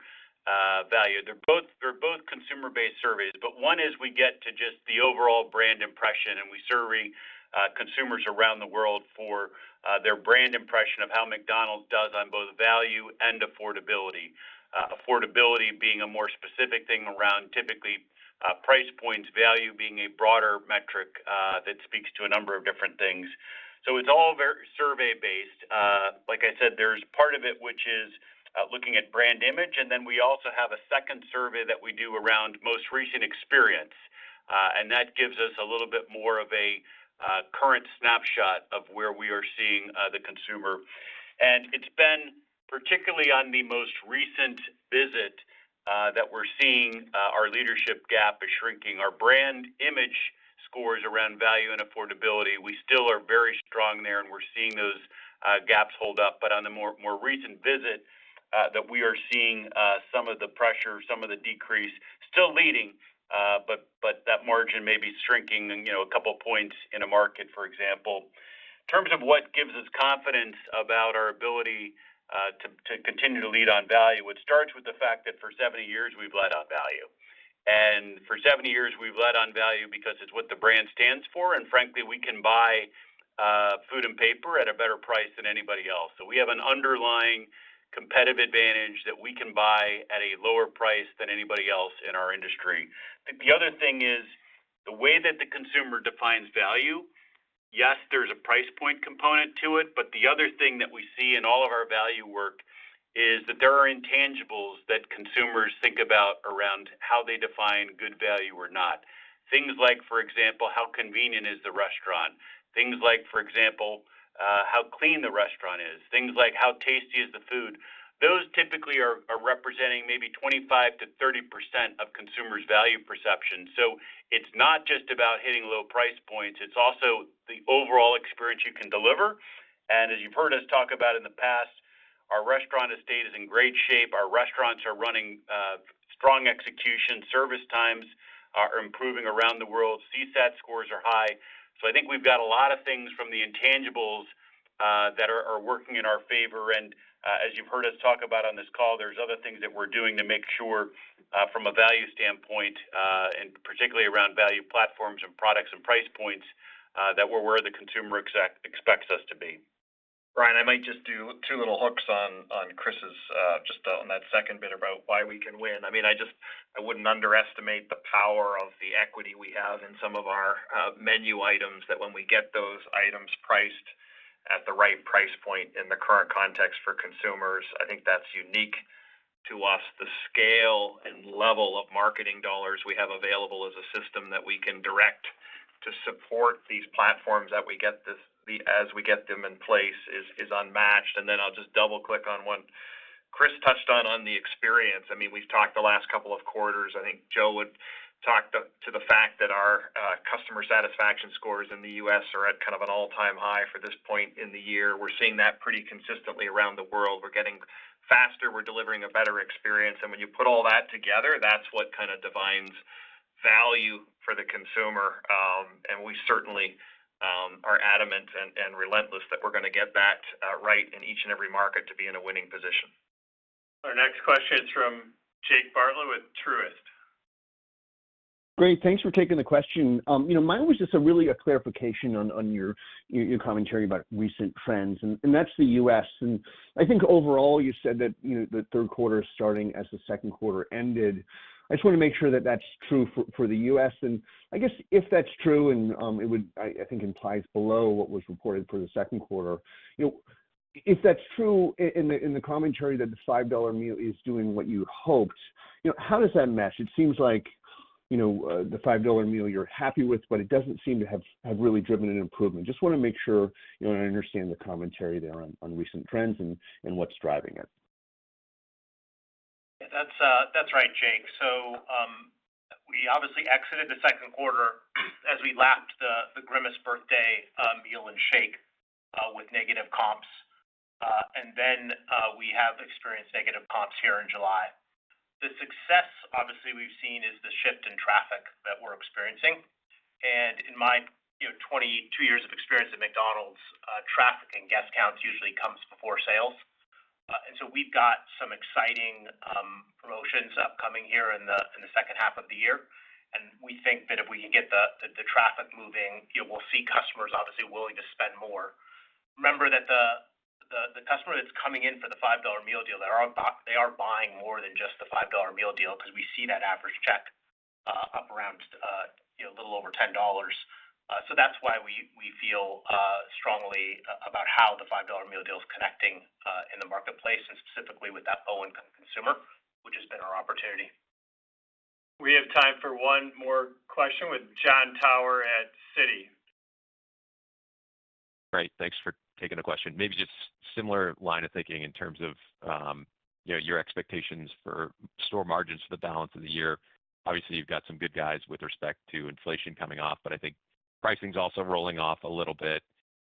value. They're both consumer-based surveys, but one is we get to just the overall brand impression, and we survey consumers around the world for their brand impression of how McDonald's does on both value and affordability. Affordability being a more specific thing around typically price points, value being a broader metric that speaks to a number of different things. So it's all very survey-based. Like I said, there's part of it which is looking at brand image, and then we also have a second survey that we do around most recent experience, and that gives us a little bit more of a current snapshot of where we are seeing the consumer. And it's been particularly on the most recent visit that we're seeing our leadership gap is shrinking. Our brand image scores around value and affordability, we still are very strong there, and we're seeing those gaps hold up. But on the more recent visit, that we are seeing some of the pressure, some of the decrease, still leading, but that margin may be shrinking, a couple points in a market, for example. In terms of what gives us confidence about our ability to continue to lead on value, it starts with the fact that for 70 years we've led on value. And for 70 years we've led on value because it's what the brand stands for, and frankly we can buy food and paper at a better price than anybody else. So we have an underlying competitive advantage that we can buy at a lower price than anybody else in our industry. I think the other thing is the way that the consumer defines value, yes, there's a price point component to it, but the other thing that we see in all of our value work is that there are intangibles that consumers think about around how they define good value or not. Things like, for example, how convenient is the restaurant? Things like, for example, how clean the restaurant is. Things like how tasty is the food. Those typically are representing maybe 25 to 30% of consumers' value perception. So it's not just about hitting low price points. It's also the overall experience you can deliver. And as you've heard us talk about in the past, our restaurant estate is in great shape. Our restaurants are running strong execution. Service times are improving around the world. CSAT scores are high. So I think we've got a lot of things from the intangibles that are working in our favor. And as you've heard us talk about on this call, there's other things that we're doing to make sure from a value standpoint, and particularly around value platforms and products and price points, that we're where the consumer expects us to be. Brian, I might just do two little hooks on Chris's, just on that second bit about why we can win. I mean, I wouldn't underestimate the power of the equity we have in some of our menu items, that when we get those items priced at the right price point in the current context for consumers, I think that's unique to us. The scale and level of marketing dollars we have available as a system that we can direct to support these platforms that we get as we get them in place is unmatched. And then I'll just double click on one Chris touched on the experience. I mean, we've talked the last couple of quarters. I think Joe would talk to the fact that our customer satisfaction scores in the U.S. are at kind of an all-time high for this point in the year. We're seeing that pretty consistently around the world. We're getting faster. We're delivering a better experience. And when you put all that together, that's what kind of defines value for the consumer. And we certainly are adamant and relentless that we're going to get that right in each and every market to be in a winning position. Our next question is from Jake Bartlett with Truist. Great, thanks for taking the question. Mine was just a clarification on your commentary about recent trends, and that's the U.S. And I think overall you said that the third quarter is starting as the second quarter ended. I just want to make sure that that's true for the U.S. And I guess if that's true, and it would I think implies below what was reported for the second quarter, if that's true in the commentary that the $5 meal is doing what you hoped, how does that mesh? It seems like the $5 meal you're happy with, but it doesn't seem to have really driven an improvement. Just want to make sure I understand the commentary there on recent trends and what's driving it. Yeah, that's right, Jake. So we obviously exited the second quarter as we lapped the Grimace birthday meal and shake with negative comps, and then we have experienced negative comps here in July. The success, obviously, we've seen is the shift in traffic that we're experiencing. And in my 22 years of experience at McDonald's, traffic and guest counts usually comes before sales. And so we've got some exciting promotions upcoming here in the second half of the year. And we think that if we can get the traffic moving, we'll see customers obviously willing to spend more. Remember that the customer that's coming in for the $5 meal deal, they are buying more than just the $5 meal deal, because we see that average check up around a little over $10. So that's why we feel strongly about how the $5 meal deal is connecting in the marketplace, and specifically with that low-income consumer, which has been our opportunity. We have time for one more question with Jon Tower at Citi. Great, thanks for taking the question. Maybe just similar line of thinking in terms of your expectations for store margins for the balance of the year. Obviously, you've got some good guys with respect to inflation coming off, but I think pricing's also rolling off a little bit,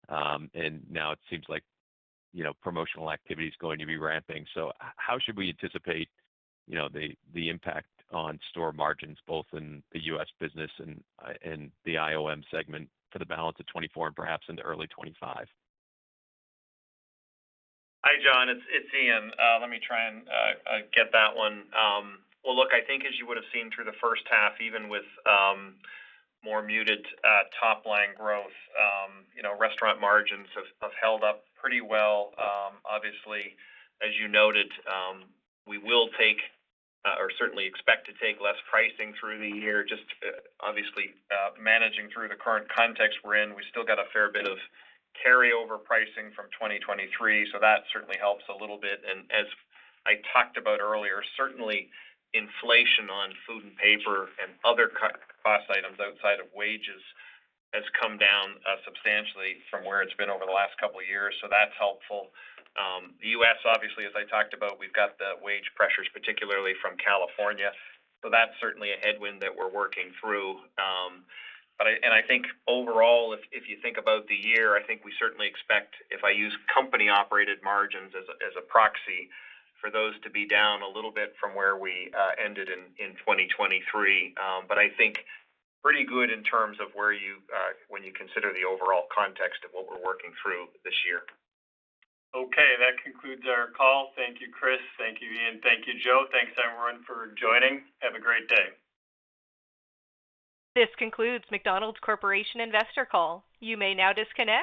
and now it seems like promotional activity is going to be ramping. So how should we anticipate the impact on store margins, both in the U.S. business and the IOM segment, for the balance of 24 and perhaps into early 25? Hi, John. It's Ian. Let me try and get that one. Well, look, I think as you would have seen through the first half, even with more muted top-line growth, restaurant margins have held up pretty well. Obviously, as you noted, we will take or certainly expect to take less pricing through the year, just obviously managing through the current context we're in. We still got a fair bit of carryover pricing from 2023, so that certainly helps a little bit. And as I talked about earlier, certainly inflation on food and paper and other cost items outside of wages has come down substantially from where it's been over the last couple of years, so that's helpful. The U.S., obviously, as I talked about, we've got the wage pressures, particularly from California, so that's certainly a headwind that we're working through. But I think overall, if you think about the year, I think we certainly expect, if I use company-operated margins as a proxy, for those to be down a little bit from where we ended in 2023. But I think pretty good in terms of where you, when you consider the overall context of what we're working through this year. Okay, that concludes our call. Thank you, Chris. Thank you, Ian. Thank you, Joe. Thanks, everyone, for joining. Have a great day. This concludes McDonald's Corporation Investor Call. You may now disconnect.